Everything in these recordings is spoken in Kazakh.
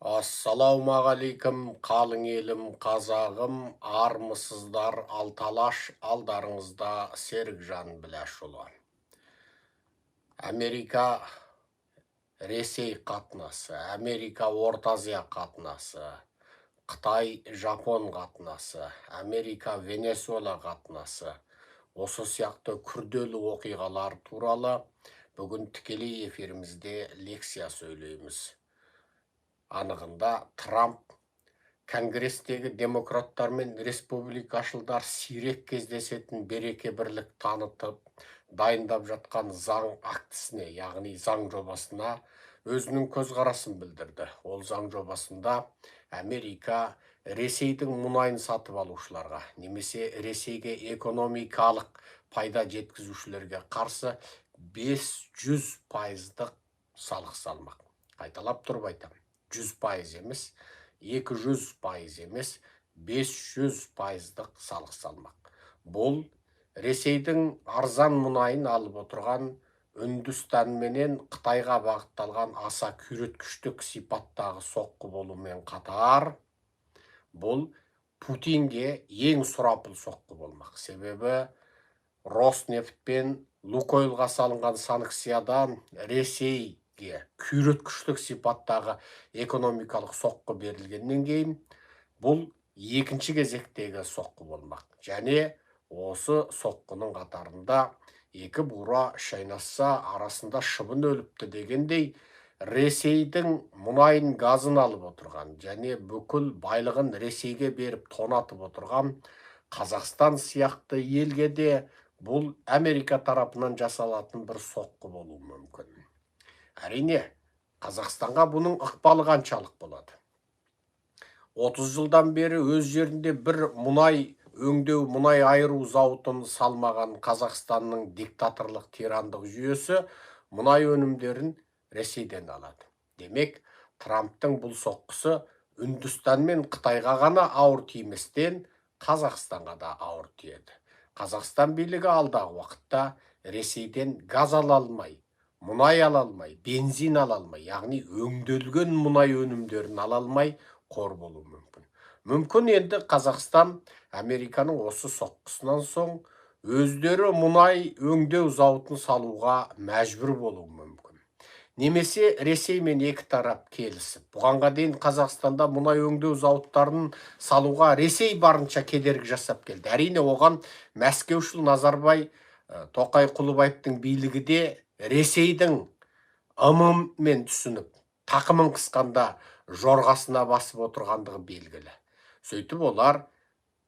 Ассалаумағалейкум, қалың елім, қазағым, армысыздар, алталаш, алдарыңызда Серікжан Біләшұлы. Америка, Ресей қатынасы, Америка, Орта Азия қатынасы, Қытай, Жапон қатынасы, Америка, Венесуэла қатынасы, осы сияқты күрделі оқиғалар туралы бүгін тікелей эфирімізде лекция сөйлейміз. Анығында Трамп Конгресстегі демократтар мен республикашылдар сирек кездесетін береке бірлік танытып, дайындап жатқан заң актісіне, яғни заң жобасына өзінің көзқарасын білдірді. Ол заң жобасында Америка Ресейдің мұнайын сатып алушыларға, немесе Ресейге экономикалық пайда жеткізушілерге қарсы 500% салық салмақ. Қайталап тұрып айтамын. 100% емес, 200% емес, 500% салық салмақ. Бұл Ресейдің арзан мұнайын алып отырған Үндістан менен Қытайға бағытталған аса күйреткіштік сипаттағы соққы болумен қатар, бұл Путинге ең сұрапыл соққы болмақ. Себебі Роснефть пен Лукойлға салынған санкциядан Ресейге күйреткіштік сипаттағы экономикалық соққы берілгеннен кейін, бұл екінші кезектегі соққы болмақ. Және осы соққының қатарында екі бура шайнасса арасында шыбын өліпті дегендей, Ресейдің мұнайын газын алып отырған және бүкіл байлығын Ресейге беріп тонатып отырған Қазақстан сияқты елге де бұл Америка тарапынан жасалатын бір соққы болуы мүмкін. Әрине, Қазақстанға бұның ықпалы қаншалық болады. 30 жылдан бері өз жерінде бір мұнай өңдеу, мұнай айыру зауытын салмаған Қазақстанның диктаторлық тирандық жүйесі мұнай өнімдерін Ресейден алады. Демек, Трамптың бұл соққысы Үндістан мен Қытайға ғана ауыр тиместен Қазақстанға да ауыр тиеді. Қазақстан билігі алдағы уақытта Ресейден газ ала алмай, мұнай ала алмай, бензин ала алмай, яғни өңделген мұнай өнімдерін ала алмай қор болуы мүмкін. Мүмкін енді Қазақстан Американың осы соққысынан соң өздері мұнай өңдеу зауытын салуға мәжбүр болуы мүмкін. Немесе Ресей мен екі тарап келісіп, бұғанға дейін Қазақстанда мұнай өңдеу зауыттарын салуға Ресей барынша кедергі жасап келді. Әрине оған Мәскеушіл Назарбай, Тоқай Құлыбаевтың билігі де Ресейдің ымымен түсініп, тақымын қысқанда жорғасына басып отырғандығы белгілі. Сөйтіп олар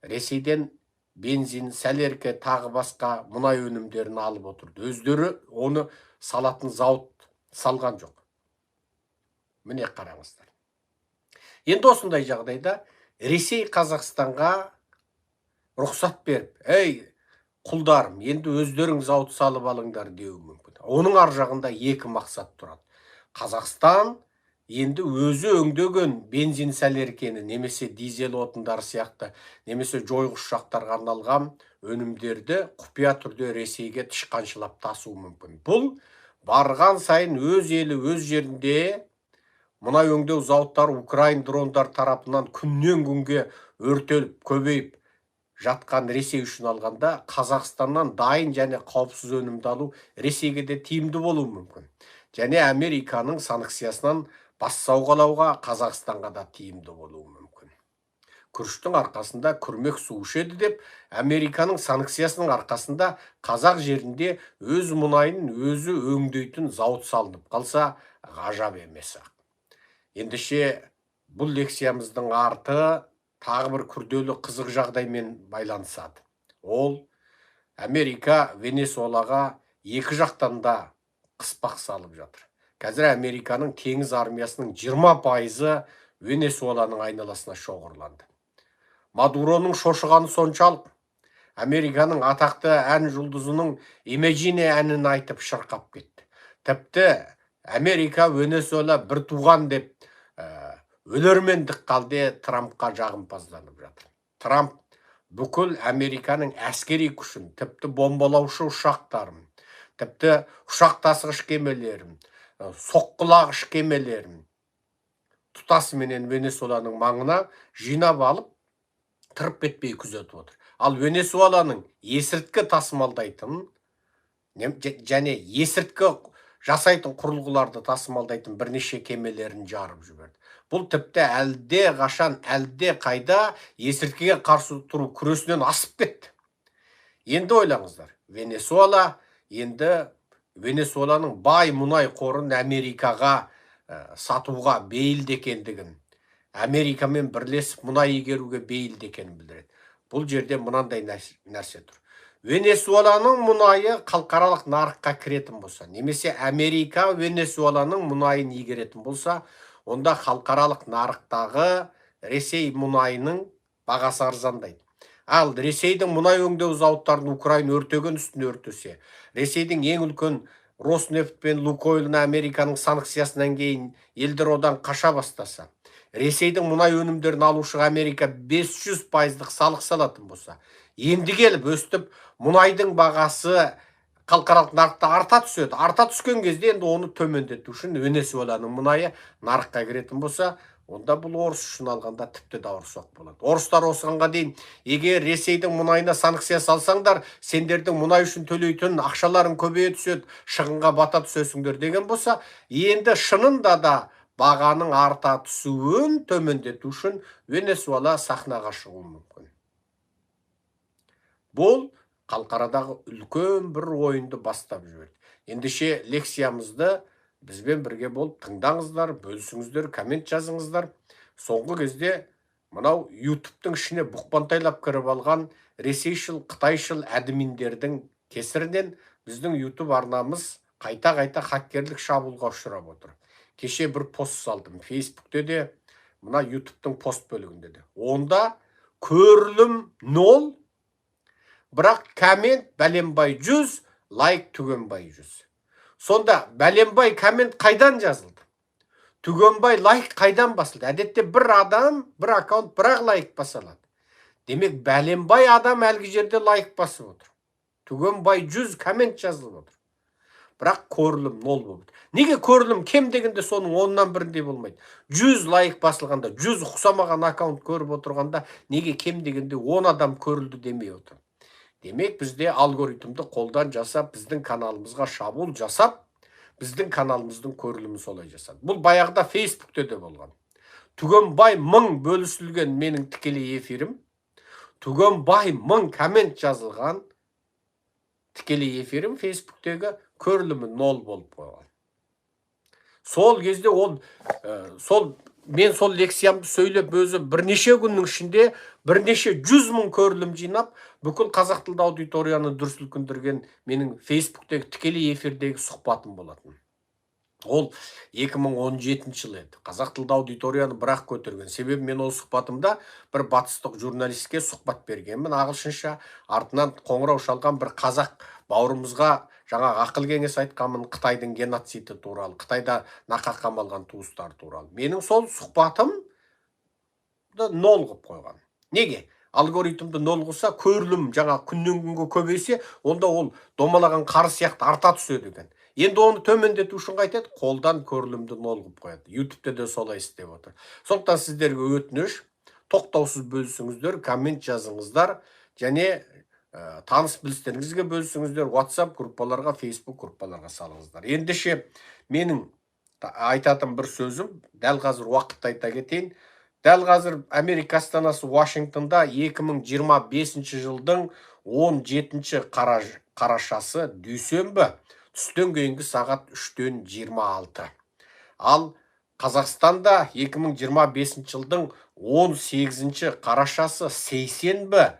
Ресейден бензин, сәлерке, тағы басқа мұнай өнімдерін алып отырды. Өздері оны салатын зауыт салған жоқ. Міне қараңыздар. Енді осындай жағдайда Ресей Қазақстанға рұқсат беріп, құлдарым, енді өздерің зауыт салып алыңдар деуі мүмкін. Оның ар жағында екі мақсат тұрады. Қазақстан енді өзі өңдеген бензин сәлеркені, немесе дизель отындары сияқты, немесе жойғыш ұшақтарға арналған өнімдерді құпия түрде Ресейге тышқаншылап тасуы мүмкін. Бұл барған сайын өз елі өз жерінде мұнай өңдеу зауыттары Украин дрондар тарапынан күннен күнге өртеліп, көбейіп жатқан Ресей үшін алғанда, Қазақстаннан дайын және қауіпсіз өнімді алу Ресейге де тиімді болуы мүмкін. Және Американың санкциясынан бас сауғалауға Қазақстанға да тиімді болуы мүмкін. Күріштің арқасында күрмек су ішеді деп, Американың санкциясының арқасында қазақ жерінде өз мұнайын өзі өңдейтін зауыт салынып қалса, ғажап емес ақ. Ендеше бұл лекциямыздың арты тағы бір күрделі қызық жағдаймен байланысады. Ол Америка Венесуэлаға екі жақтан да қыспақ салып жатыр. Қазір Американың теңіз армиясының 20% Венесуэланың айналасына шоғырланды. Мадуроның шошығаны соншалық, Американың атақты ән жұлдызының Imagine әнін айтып шырқап кетті. Тіпті Америка Венесуэла бір туған деп өлермендік қалде Трампқа жағымпазданып жатыр. Трамп бүкіл Американың әскери күшін, тіпті бомбалаушы ұшақтарын, тіпті ұшақ тасығыш кемелерін, соққылағыш кемелерін, тұтасыменен Венесуэланың маңына жинап алып, тырып кетпей күзетіп отыр. Ал Венесуэланың есірткі тасымалдайтын және есірткі жасайтын құрылғыларды тасымалдайтын бірнеше кемелерін жарып жіберді. Бұл тіпті әлде қашан, әлде қайда есірткіге қарсы тұру күресінен асып кетті. Енді ойлаңыздар, Венесуэланың бай мұнай қорын Америкаға сатуға бейілді екендігін, Америкамен бірлесіп мұнай игеруге бейілді екенін білдіреді. Бұл жерде мынандай нәрсе тұр. Венесуэланың мұнайы халықаралық нарыққа кіретін болса, немесе Америка Венесуэланың мұнайын игеретін болса, онда халықаралық нарықтағы Ресей мұнайының бағасы арзандайды. Ал Ресейдің мұнай өңдеу зауыттарын Украина өртеген үстіне өртесе, Ресейдің ең үлкен Роснефть пен Лукойльны Американың санкциясынан кейін елдер одан қаша бастаса, Ресейдің мұнай өнімдерін алушыға Америка 500%-лық салық салатын болса, енді келіп өстіп мұнайдың бағасы халықаралық нарықта арта түседі. Арта түскен кезде енді оны төмендету үшін Венесуэланың мұнайы нарыққа кіретін болса, онда бұл орыс үшін алғанда тіпті даурысақ болады. Орыстар осығанға дейін, егер Ресейдің мұнайына санкция салсаңдар, сендердің мұнай үшін төлейтін ақшаларын көбейе түседі, шығынға бата түсесіңдер деген болса, енді шынында да бағаның арта түсуін төмендету үшін Венесуэла сахнаға шығуы мүмкін. Бұл халықарадағы үлкен бір ойынды бастап жіберді. Ендеше лекциямызды бізбен бірге болып тыңдаңыздар, бөлісіңіздер, коммент жазыңыздар. Соңғы кезде мынау YouTube-тың ішіне бұқпантайлап кіріп алған ресейшіл, қытайшыл админдердің кесірінен біздің YouTube арнамыз қайта-қайта хакерлік шабуылға ұшырап отыр. Кеше бір пост салдым Facebook'те де, мына YouTube-тың пост бөлігінде де. Онда көрілім 0, бірақ коммент бәленбай 100, лайк түгенбай 100. Сонда бәленбай коммент қайдан жазылды? Түгенбай лайк қайдан басылды? Әдетте бір адам, бір аккаунт, бірақ лайк басалады. Демек бәленбай адам әлгі жерде лайк басып отыр. Түгенбай 100 коммент жазылып отыр. Бірақ көрілім 0 болды. Неге көрілім кем дегенде соның 10-нан біріндей болмайды? 100 лайк басылғанда, 100 ұқсамаған аккаунт көріп отырғанда, неге кем дегенде 10 адам көрілді демей отыр? Демек бізде алгоритмді қолдан жасап, біздің каналымызға шабуыл жасап, біздің каналымыздың көрілімі солай жасады. Бұл баяғыда Facebook'те де болған. Түгенбай 1000 бөлісілген менің тікелей эфирім, Түгенбай 1000 коммент жазылған тікелей эфирім Facebook'тегі көрілімі 0 болып қойған. Сол кезде мен сол лекциямды сөйлеп өзі бірнеше күннің ішінде бірнеше 100.000 көрілім жинап, бүкіл қазақ тілді аудиторияны дүр сілкіндірген менің Facebook'тегі тікелей эфирдегі сұхбатым болатын. Ол 2017 жыл еді. Қазақ тілді аудиторияны бірақ көтерген. Себебі мен ол сұхбатымда бір батыстық журналистке сұхбат бергенмін, ағылшынша. Артынан қоңырау шалған бір қазақ бауырымызға жаңа ақыл кеңес айтқанмын, Қытайдың геноциді туралы, Қытайда нақақ қамалған туыстар туралы. Менің сол сұхбатым 0 қылып қойған. Неге? Алгоритмді 0 қылса, көрілім жаңа күннен күнге көбейсе, онда ол домалаған қар сияқты арта түседі екен. Енді оны төмендету үшін қайтеді, қолдан көрілімді 0 қылып қояды. YouTube-те де солай істеп отыр. Сондықтан сіздерге өтініш, тоқтаусыз бөлісіңіздер, коммент жазыңыздар, және таныс білістеріңізге бөлісіңіздер, WhatsApp группаларға, Facebook группаларға салыңыздар. Ендеше менің айтатын бір сөзім, дәл қазір уақытта айта кетейін. Дәл қазір Америка астанасы Вашингтонда 2025 жылдың 17 қарашасы дүйсенбі түстен кейінгі сағат 3-тен 26. Ал Қазақстанда 2025 жылдың 18 қарашасы сейсенбі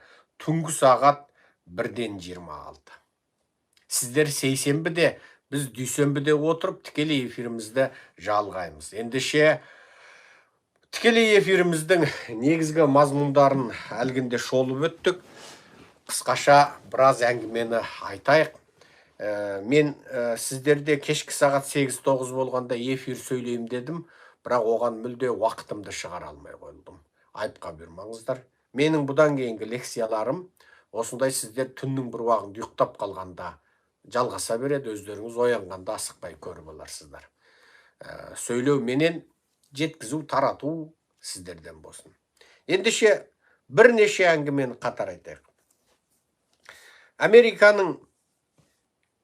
түнгі сағат 1-ден 26. Сіздер сейсенбіде, біз дүйсенбіде отырып тікелей эфирімізді жалғаймыз. Ендеше тікелей эфиріміздің негізгі мазмұндарын әлгінде шолып өттік. Қысқаша біраз әңгімені айтайық. Мен сіздерде кешкі сағат 8-9 болғанда эфир сөйлейім дедім, бірақ оған мүлде уақытымды шығара алмай қойдым. Айыпқа бермаңыздар. Менің бұдан кейінгі лекцияларым осындай сіздер түннің бір уағында ұйықтап қалғанда жалғаса береді, өздеріңіз оянғанда асықпай көріп аларсыздар. Сөйлеу менен жеткізу, тарату сіздерден болсын. Ендеше бірнеше әңгімені қатар айтайық. Американың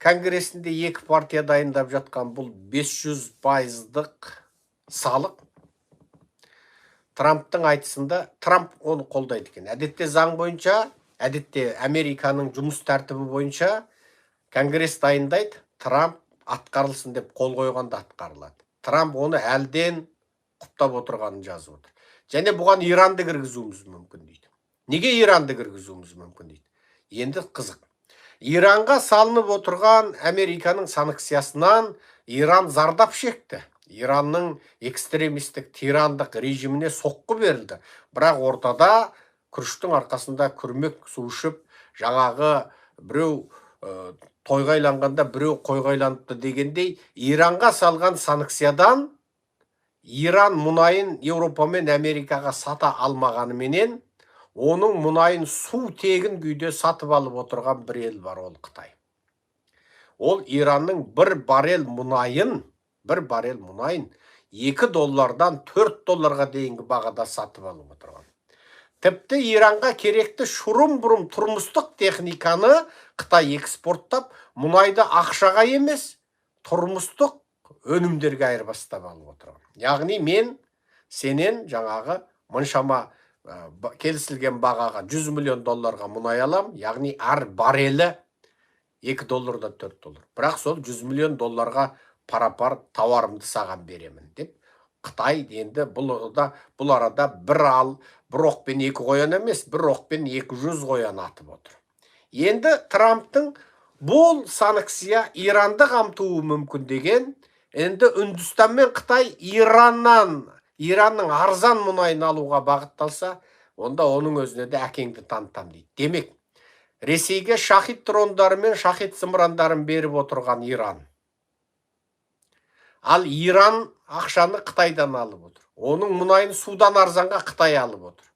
Конгресінде екі партия дайындап жатқан бұл 500%-дық салық. Трамптың айтысында, Трамп оны қолдайды екен. Әдетте заң бойынша, әдетте Американың жұмыс тәртібі бойынша Конгресс дайындайды, Трамп атқарылсын деп қол қойғанда атқарылады. Трамп оны әлден құптап отырғанын жазып отыр. Және бұған Иранды кіргізуіміз мүмкін дейді. Неге Иранды кіргізуіміз мүмкін дейді? Енді қызық. Иранға салынып отырған Американың санкциясынан Иран зардап шекті. Иранның экстремистік тирандық режиміне соққы берілді. Бірақ ортада күріштің арқасында күрмек су ішіп, жаңағы біреу тойғайланғанда біреу қойғайланыпты дегендей, Иранға салған санкциядан Иран мұнайын Еуропа мен Америкаға сата алмағанымен, оның мұнайын су тегін күйде сатып алып отырған бір ел бар, ол Қытай. Ол Иранның бір баррель мұнайын $2-дан $4 дейінгі бағада сатып алып отырған. Тіпті Иранға керекті шұрым-бұрым тұрмыстық техниканы Қытай экспорттап, мұнайды ақшаға емес, тұрмыстық өнімдерге айырбастап алып отырған. Яғни мен сенен жаңағы мұншама келісілген бағаға $100 миллион мұнай алам, яғни әр баррелі $2-дан $4. Бірақ сол $100 миллион пара-пар тауарымды саған беремін деп, Қытай енді бұл арада бір оқпен 2 қоян емес, бір оқпен 200 қоян атып отыр. Енді Трамптың бұл санкция Иранды қамтуы мүмкін деген, енді Үндістан мен Қытай Иранның арзан мұнайын алуға бағытталса, онда оның өзіне де әкеңді танытам дейді. Демек, Ресейге шахид дрондары мен шахид зымырандарын беріп отырған Иран. Ал Иран ақшаны Қытайдан алып отыр. Оның мұнайын судан арзанға Қытай алып отыр.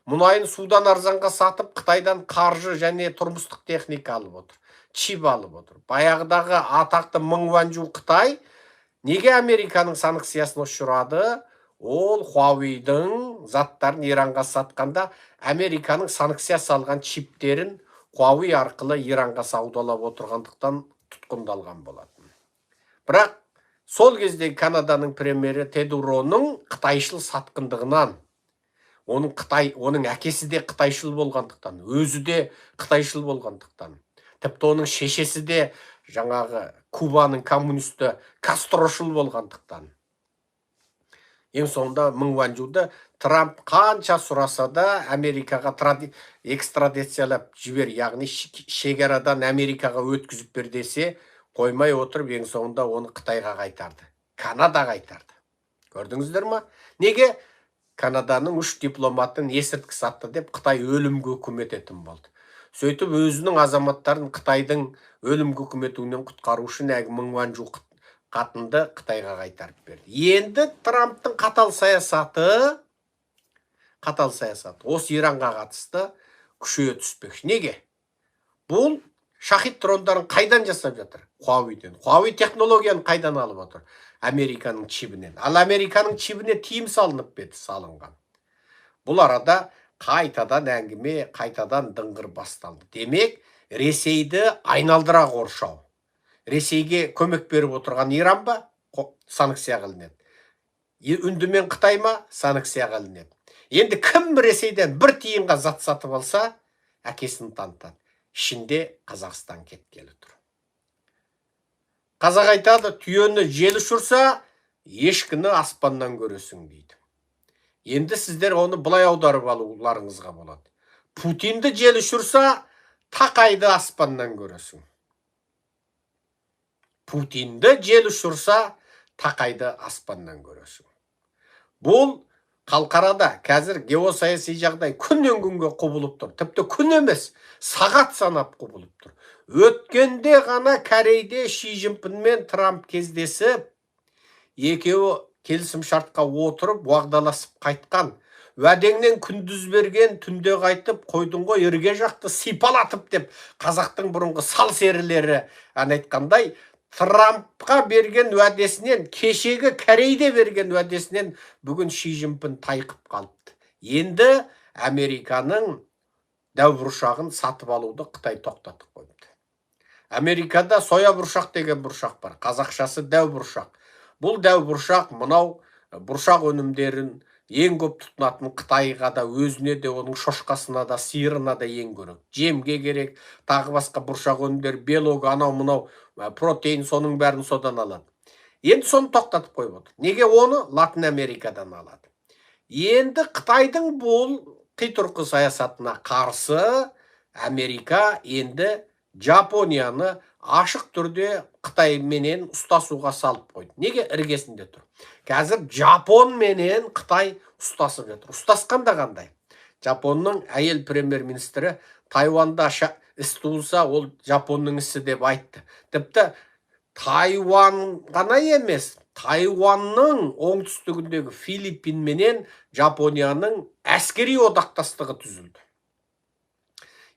Мұнайын судан арзанға сатып, Қытайдан қаржы және тұрмыстық техника алып отыр. Чип алып отыр. Баяғыдағы атақты Мың Ванчжоу Қытай неге Американың санкциясына ұшырады? Ол Huawei'дің заттарын Иранға сатқанда Американың санкция салған чиптерін Huawei арқылы Иранға саудалап отырғандықтан тұтқындалған болатын. Бірақ сол кезде Канаданың премьері Тедуроның қытайшыл сатқындығынан, оның әкесі де қытайшыл болғандықтан, өзі де қытайшыл болғандықтан, тіпті оның шешесі де жаңағы Кубаның коммунисті Кастрошыл болғандықтан. Ең соңында Мың Ванчжоуды Трамп қанша сұраса да Америкаға экстрадициялап жібер, яғни шекарадан Америкаға өткізіп бер десе, қоймай отырып, ең соңында оны Қытайға қайтарды. Канада қайтарды. Көрдіңіздер ма? Неге? Канаданың 3 дипломатын есірткі сатты деп Қытай өлімге үкім ететін болды. Сөйтіп өзінің азаматтарын Қытайдың өлімге үкім етуінен құтқару үшін Мың Ванчжоу қатынды Қытайға қайтарып берді. Енді Трамптың қатал саясаты осы Иранға қатысты күшейе түспекші. Неге? Бұл шахид дрондарын қайдан жасап жатыр? Huawei'ден. Huawei технологияны қайдан алып отыр? Американың чибінен. Ал Американың чибіне тиым салынып беді, салынған. Бұл арада қайтадан әңгіме, қайтадан дыңғыр басталды. Демек, Ресейді айналдыра қоршау. Ресейге көмек беріп отырған Иран ба? Санкция қылынады. Үнді мен Қытай ма? Санкция қылынады. Енді кім Ресейден бір тиынға зат сатып алса, әкесін танытады. Ішінде Қазақстан кеткелі тұр. Қазақ айтады, түйені жел ұшырса, ешкіні аспаннан көресің дейді. Енді сіздер оны былай аударып алуларыңызға болады. Путинді жел ұшырса, тақайды аспаннан көресің. Путинді жел ұшырса, тақайды аспаннан көресің. Бұл қалқарада қазір геосаяси жағдай күннен күнге құбылып тұр. Тіпті күн емес, сағат санап құбылып тұр. Өткенде ғана Корейде Ши Цзиньпин мен Трамп кездесіп, екеуі келісім шартқа отырып, уағдаласып қайтқан. Уәдеңнен күндіз берген, түнде қайтып, қойдың ғой ерге жақты сипалатып деп, қазақтың бұрынғы сал серілері айтқандай, Трампқа берген уәдесінен, кешегі Корейде берген уәдесінен бүгін Ши Цзиньпин тайқып қалыпты. Енді Американың дәу сатып алуды Қытай тоқтатып қойыпты. Америкада соя бұршақ деген бұршақ бар. Қазақшасы дәу бұршақ. Бұл дәу бұршақ мынау бұршақ өнімдерін ең көп тұтынатын Қытайға да, өзіне де, оның шошқасына да, сиырына да ең керек. Жемге керек, тағы басқа бұршақ өнімдер, белок, анау мынау, протеин, соның бәрін содан алады. Енді соны тоқтатып қойып отыр. Неге? Оны Латын Америкадан алады. Енді Қытайдың бұл қитұрқы саясатына қарсы Америка енді Жапонияны ашық түрде Қытай менен ұстасуға салып қойды. Неге? Іргесінде тұр. Қазір Жапон менен Қытай ұстасып жатыр. Ұстасқанда қандай? Жапонның әйел премьер-министрі Тайванда іс туылса, ол Жапонның ісі деп айтты. Тіпті Тайван ғана емес, Тайванның оңтүстігіндегі Филиппин менен Жапонияның әскери одақтастығы түзілді.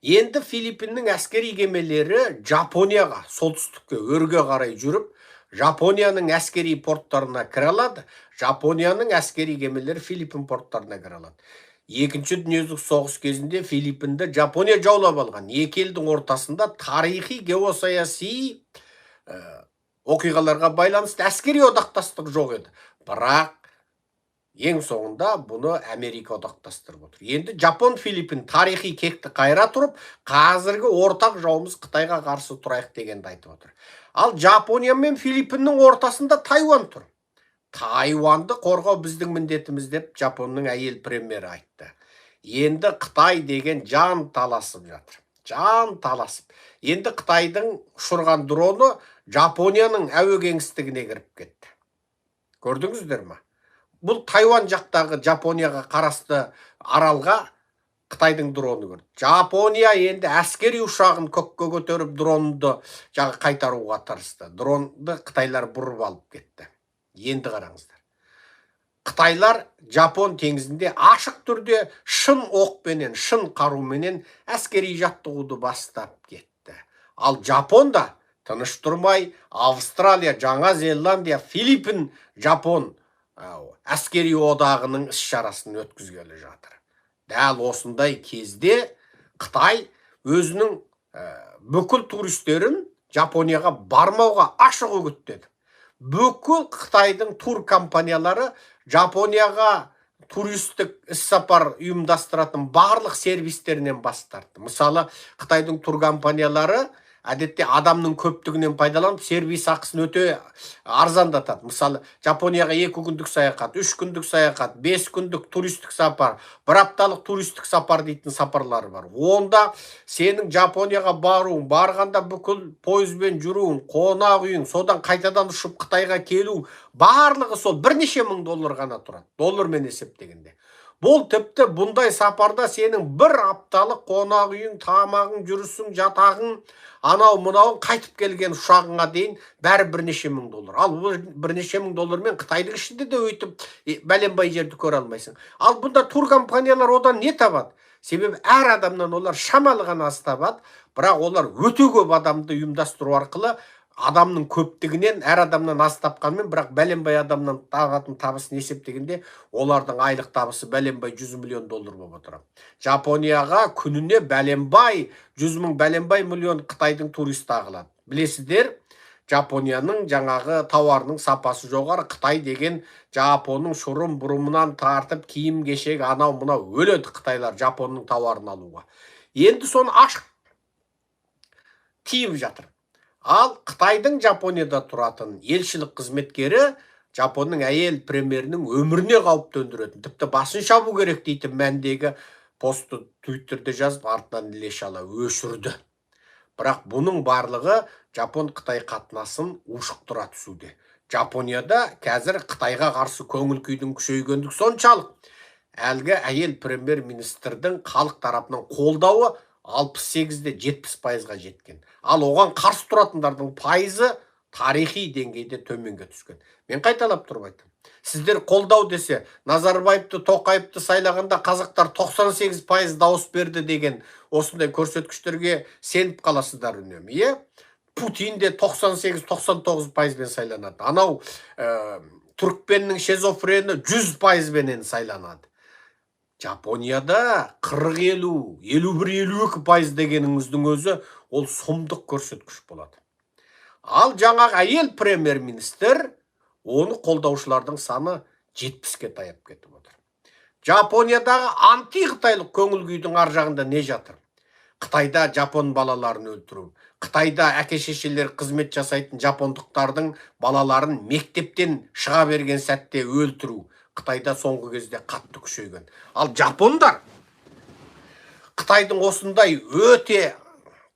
Енді Филиппиннің әскери кемелері Жапонияға, солтүстікке, өрге қарай жүріп, Жапонияның әскери порттарына кіре алады. Жапонияның әскери кемелері Филиппин порттарына кіре алады. Екінші дүниежүзілік соғыс кезінде Филиппинді Жапония жаулап алған. Екі елдің ортасында тарихи, геосаяси оқиғаларға байланысты әскери одақтастық жоқ еді. Бірақ ең соңында бұны Америка одақтастырып отыр. Енді Жапон-Филиппин тарихи кекті қайра тұрып, қазіргі ортақ жауымыз Қытайға қарсы тұрайық дегенді айтып отыр. Ал Жапония мен Филиппиннің ортасында Тайван тұр. Тайванды қорғау біздің міндетіміз деп Жапонның әйел премьері айтты. Енді Қытай деген жан таласып жатыр. Жан таласып. Енді Қытайдың ұшырған дроны Жапонияның әуе кеңістігіне кіріп кетті. Көрдіңіздер ме? Бұл Тайван жақтағы Жапонияға қарасты аралға Қытайдың дроны көрді. Жапония енді әскери ұшағын көкке көтеріп дронды қайтаруға тырысты. Дронды Қытайлар бұрып алып кетті. Енді қараңыздар. Қытайлар Жапон теңізінде ашық түрде шын оқпенен, шын қаруменен әскери жаттығуды бастап кетті. Ал Жапонда тыныш тұрмай Австралия, Жаңа Зеландия, Филиппин, Жапон әскери одағының іс-шарасын өткізгелі жатыр. Дәл осындай кезде Қытай өзінің бүкіл туристерін Жапонияға бармауға ашық үгіттеді. Бүкіл Қытайдың тур компаниялары Жапонияға туристік іс-сапар ұйымдастыратын барлық сервистерінен бас тартты. Мысалы, Қытайдың тур компаниялары әдетте адамның көптігінен пайдаланып, сервис ақысын өте арзандатады. Мысалы, Жапонияға 2 күндік саяхат, 3 күндік саяхат, 5 күндік туристік сапар, 1 апталық туристік сапар дейтін сапарлары бар. Онда сенің Жапонияға баруың, барғанда бүкіл пойызбен жүруің, қонақ үйің, содан қайтадан ұшып Қытайға келуің, барлығы сол $1000 мың ғана тұрады. Доллармен есептегенде. Бұл тіпті бұндай сапарда сенің 1 апталық қонақ үйің, тамағың, жүрісің, жатағың, анау мынауың қайтып келген ұшағыңа дейін бәрі $1000 мың. Ал бұл $1000 мың мен Қытайдың ішінде де өйтіп бәленбай жерді көре алмайсың. Ал бұнда тур компаниялар одан не табады? Себебі әр адамнан олар шамалы ғана аз табады, бірақ олар өте көп адамды ұйымдастыру арқылы адамның көптігінен, әр адамнан аз тапқанмен, бірақ бәленбай адамнан табатын табысын есептегенде олардың айлық табысы бәленбай $100 миллион болып отыр. Жапонияға күніне бәленбай, 100 мың бәленбай миллион Қытайдың турист ағылады. Білесіздер, Жапонияның жаңағы тауарының сапасы жоғары. Қытай деген Жапонның шұрым бұрымынан тартып киім кешек анау мынау өледі Қытайлар Жапонның тауарын алуға. Енді соны ашық тиіп жатыр. Ал Қытайдың Жапонияда тұратын елшілік қызметкері Жапонның әйел премьерінің өміріне қауіп төндіретін, тіпті басын шабу керек дейтін мәндегі постты Твиттерде жазып, артынан іле-шала өшірді. Бірақ бұның барлығы Жапон-Қытай қатынасын ушықтыра түсуде. Жапонияда қазір Қытайға қарсы көңіл күйдің күшейгендік соншалық. Әлгі әйел премьер-министрдің халық тарапынан қолдауы 68-де 70%-ға жеткен. Ал оған қарсы тұратындардың пайызы тарихи деңгейде төменге түскен. Мен қайталап тұрып айтам. Сіздер қолдау десе, Назарбаевты, Тоқаевты сайлағанда қазақтар 98% дауыс берді деген осындай көрсеткіштерге сеніп қаласыздар үнемі, Путин де 98-99% сайланады. Анау Түркменнің шизофрені 100%-менен сайланады. Жапонияда 40-50, 51-52% дегеніңіздің өзі ол сұмдық көрсеткіш болады. Ал жаңағы әйел премьер-министр, оны қолдаушылардың саны 70-ке таяп кетіп отыр. Жапониядағы анти-қытайлық көңіл күйдің ар жағында не жатыр? Қытайда жапон балаларын өлтіру, Қытайда әке-шешелер қызмет жасайтын жапондықтардың балаларын мектептен шыға берген сәтте өлтіру, Қытайда соңғы кезде қатты күшейген. Ал жапондар Қытайдың осындай өте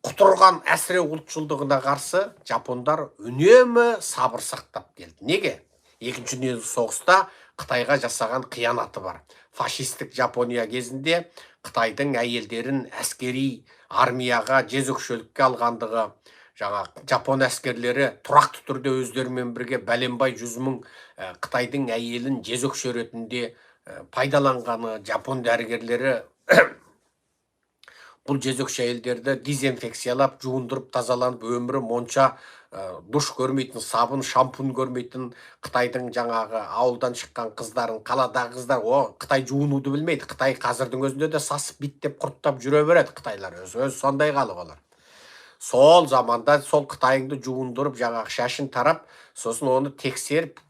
құтырған әсіре ұлтшылдығына қарсы жапондар үнемі сабыр сақтап келді. Неге? Екінші дүниежүзілік соғыста Қытайға жасаған қиянаты бар. Фашистік Жапония кезінде Қытайдың әйелдерін әскери армияға жезөкшелікке алғандығы, жаңа жапон әскерлері тұрақты түрде өздерімен бірге бәленбай 100 мың Қытайдың әйелін жезөкше ретінде пайдаланғаны, жапон дәрігерлері бұл жезөкше әйелдерді дезинфекциялап, жуындырып, тазаланып, өмірі монша душ көрмейтін, сабын, шампунь көрмейтін Қытайдың жаңағы ауылдан шыққан қыздарын, қаладағы қыздар, Қытай жуынуды білмейді. Қытай қазірдің өзінде де сасып биттеп құрттап жүре береді Қытайлар, өзі сондай халық олар. Сол заманда сол Қытайыңды жуындырып, жаңағы шашын тарап, сосын оны тексеріп,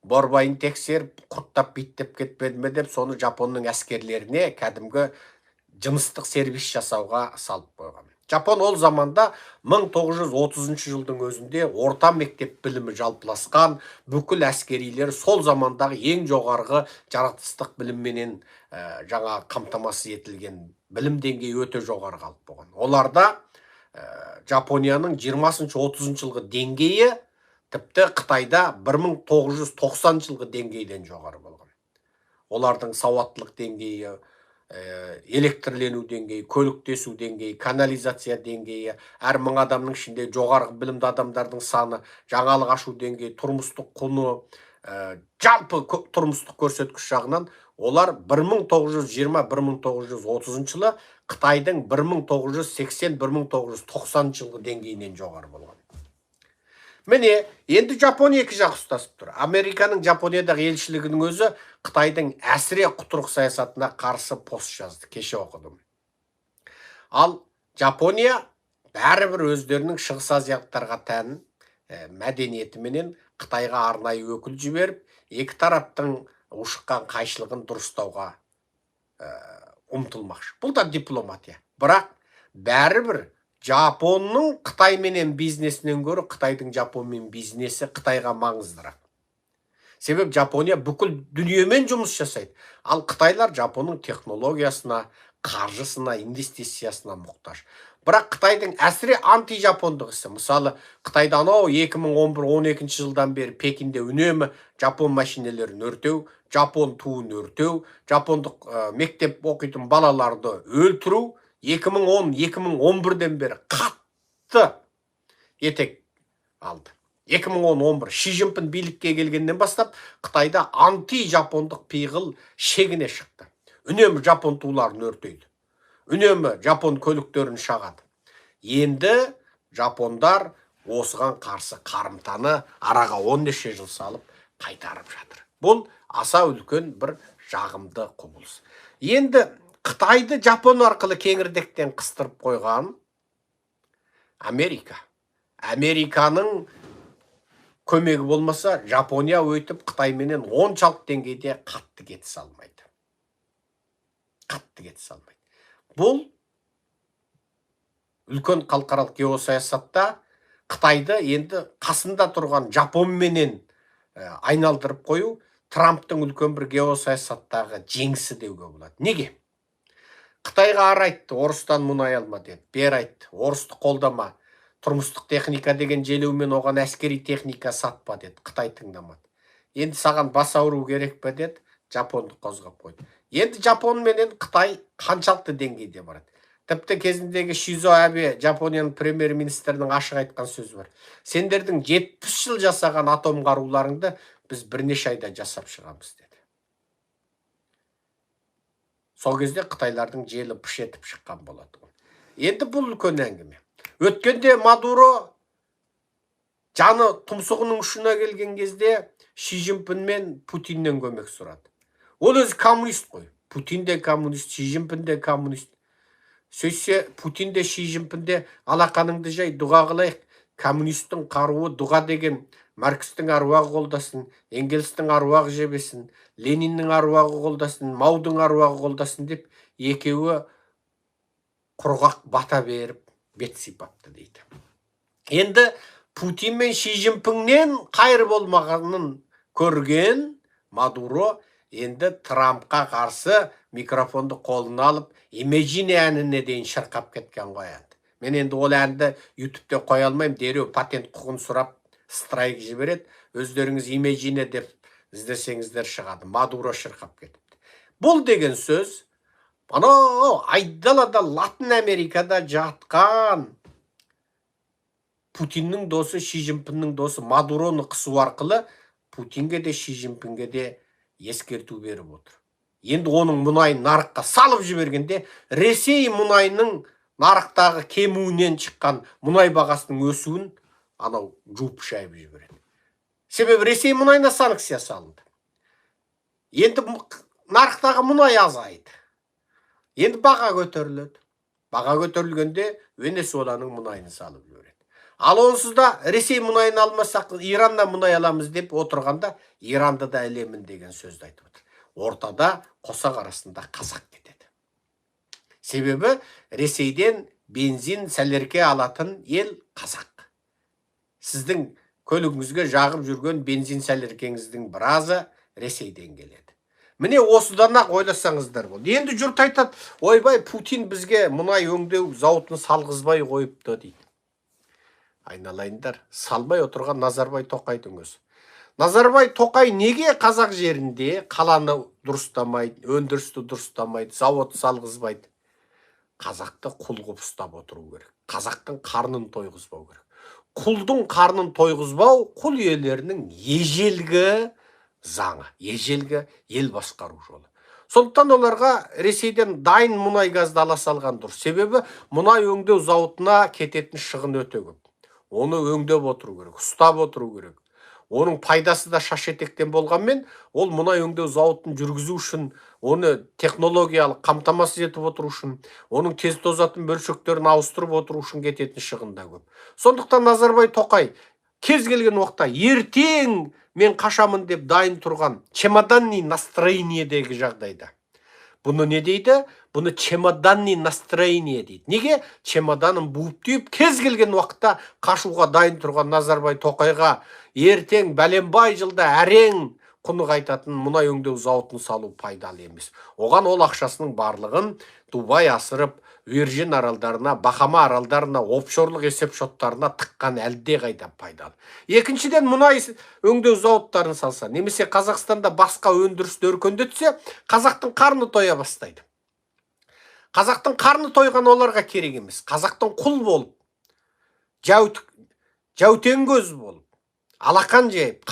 борбайын тексеріп, құрттап биттеп кетпеді ме деп, соны жапонның әскерлеріне кәдімгі жыныстық сервис жасауға салып қойған. Жапон ол заманда 1930 жылдың өзінде орта мектеп білімі жалпыласқан, бүкіл әскерилер сол замандағы ең жоғарғы жаратылыстық білімменен жаңа қамтамасыз етілген білім деңгейі өте жоғары қалып болған. Оларда Жапонияның 20-30 жылғы деңгейі тіпті Қытайда 1990 жылғы деңгейден жоғары болған. Олардың сауаттылық деңгейі, электрлену деңгейі, көліктесу деңгейі, канализация деңгейі, әр 1000 адамның ішінде жоғарғы білімді адамдардың саны, жаңалық ашу деңгейі, тұрмыстық құны, жалпы тұрмыстық көрсеткіш жағынан олар 1920-1930 жылы Қытайдың 1980-1990 жылғы деңгейінен жоғары болған. Міне, енді Жапония екі жақ ұстасып тұр. Американың Жапониядағы елшілігінің өзі Қытайдың әсіре құтырық саясатына қарсы пост жазды, кеше оқыдым. Ал Жапония бәрібір өздерінің шығыс азиаттарға тән мәдениетіменен Қытайға арнайы өкіл жіберіп, екі тараптың ушыққан қайшылығын дұрыстауға ұмтылмақшы. Бұл да дипломатия. Бірақ бәрібір Жапонның Қытайменен бизнесінен көрі Қытайдың Жапонмен бизнесі Қытайға маңыздырақ. Себеп Жапония бүкіл дүниемен жұмыс жасайды. Ал Қытайлар Жапонның технологиясына, қаржысына, инвестициясына мұқтаж. Бірақ Қытайдың әсіре анти-жапондық ісі. Мысалы, Қытайда 2011-12 жылдан бері Пекинде үнемі жапон машинелерін өртеу, жапон туын өртеу, жапондық мектеп оқитын балаларды өлтіру 2010-2011-ден бері қатты етек алды. 2010-11 Ши Цзиньпин билікке келгеннен бастап Қытайда анти-жапондық пиғыл шегіне шықты. Үнемі жапон туларын өртейді. Үнемі жапон көліктерін шағады. Енді жапондар осыған қарсы қарымтаны араға 15 жыл салып қайтарып жатыр. Бұл аса үлкен бір жағымды құбылыс. Енді Қытайды Жапон арқылы кеңірдектен қыстырып қойған Америка. Американың көмегі болмаса, Жапония өйтіп Қытайменен оншалық деңгейде қатты кете салмайды. Бұл үлкен халықаралық геосаясатта Қытайды енді қасында тұрған Жапонменен айналдырып қою Трамптың үлкен бір геосаясаттағы жеңісі деуге болады. Неге? Қытайға ар айтты, орыстан мұнай алма деді. Бер айтты, орысты қолдама. Тұрмыстық техника деген желеумен оған әскери техника сатпа деді. Қытай тыңдамады. Енді саған бас ауыру керек пе деді, Жапонды қозғап қойды. Енді Жапон менен Қытай қаншалықты деңгейде барады. Тіпті кезіндегі Шизо Абе, Жапонияның премьер-министрінің ашық айтқан сөзі бар. Сендердің 70 жыл жасаған атом қаруларыңды біз бірнеше айда жасап шығамыз деді. Сол кезде Қытайлардың желі пыш етіп шыққан болады. Енді бұл үлкен әңгіме. Өткенде Мадуро жаны тұмсығының ұшына келген кезде Ши Цзиньпин мен Путиннен көмек сұрады. Ол өзі коммунист қой. Путин де коммунист, Ши Цзиньпин де коммунист. Сөйтсе Путин де Ши Цзиньпин де алақаныңды жай, дұға қылайық. Коммунистің қаруы дұға деген, Маркстің аруағы қолдасын, Энгельстің аруағы жебесін, Лениннің аруағы қолдасын, Маудың аруағы қолдасын деп, екеуі құрғақ бата беріп, бет сипапты дейді. Енді Путин мен Ши Цзиньпиннен қайыр болмағанын көрген Мадуро енді Трампқа қарсы микрофонды қолына алып, Imagine әніне дейін шырқап кеткен қояды. Мен енді ол әнді YouTube-те қоя алмаймын, дереу патент құқығын сұрап страйк жібереді. Өздеріңіз Imagine деп іздесеңіздер шығады. Мадуро шырқап кетіпті. Бұл деген сөз, анау айдалада Латын Америкада жатқан Путиннің досы, Ши Цзиньпиннің досы Мадуроны қысу арқылы Путинге де Ши Цзиньпинге де ескерту беріп отыр. Енді оның мұнайын нарыққа салып жібергенде, Ресей мұнайының нарықтағы кемуінен шыққан мұнай бағасының өсуін анау жуып шайып жібереді. Себебі Ресей мұнайына санкция салынды. Енді нарықтағы мұнай азайды. Енді баға көтеріледі. Баға көтерілгенде Венесуэланың мұнайын салып жібереді. Ал онсыз да Ресей мұнайын алмасақ, Ираннан мұнай аламыз деп отырғанда, Иранды да әлемін деген сөзді айтып отыр. Ортада қосақ арасында қазақ кетеді. Себебі Ресейден бензин сәлерке алатын ел қазақ. Сіздің көлігіңізге жағып жүрген бензин сәлеркеңіздің біразы Ресейден келеді. Міне осыдан-ақ ойласаңыздар болды. Енді жұрт айтады, ойбай, Путин бізге мұнай өңдеу зауытын салғызбай қойыпты дейді. Айналайындар, салмай отырған Назарбай Тоқайдың өзі. Назарбай Тоқай неге қазақ жерінде қаланы дұрыстамайды, өндірісті дұрыстамайды, зауыт салғызбайды? Қазақты құл қылып ұстап отыру керек. Қазақтың қарнын тойғызбау керек. Құлдың қарнын тойғызбау құл иелерінің ежелгі заңы, ежелгі ел басқару жолы. Сондықтан оларға Ресейден дайын мұнай газды ала салған дұрыс. Себебі мұнай өңдеу зауытына кететін шығын өте көп. Оны өңдеп отыру керек, ұстап отыру керек. Оның пайдасы да шаш-етектен болғанмен, ол мұнай өңдеу зауытын жүргізу үшін, оны технологиялық қамтамасыз етіп отыру үшін, оның тез тозатын бөлшектерін ауыстырып отыру үшін кететін шығын да көп. Сондықтан Назарбай Тоқай кез келген уақытта ертең мен қашамын деп дайын тұрған чемоданный настроениедегі жағдайда. Бұны не дейді? Бұны чемоданный настроение дейді. Неге? Чемоданын буып түйіп, кез келген уақытта қашуға дайын тұрған Назарбай Тоқайға ертең бәленбай жылда әрең құны қайтатын мұнай өңдеу зауытын салу пайдалы емес. Оған ол ақшасының барлығын Дубай асырып, Вирджин аралдарына, Бахама аралдарына, офшорлық есеп шоттарына тыққан әлде қайда пайдалы. Екіншіден, мұнай өңдеу зауыттарын салса, немесе Қазақстанда басқа өндірісті өркендетсе, қазақтың қарны тоя бастайды. Қазақтың қарны тойған оларға керек емес. Қазақтың құл болып, жәутең көз болып, алақан жайып,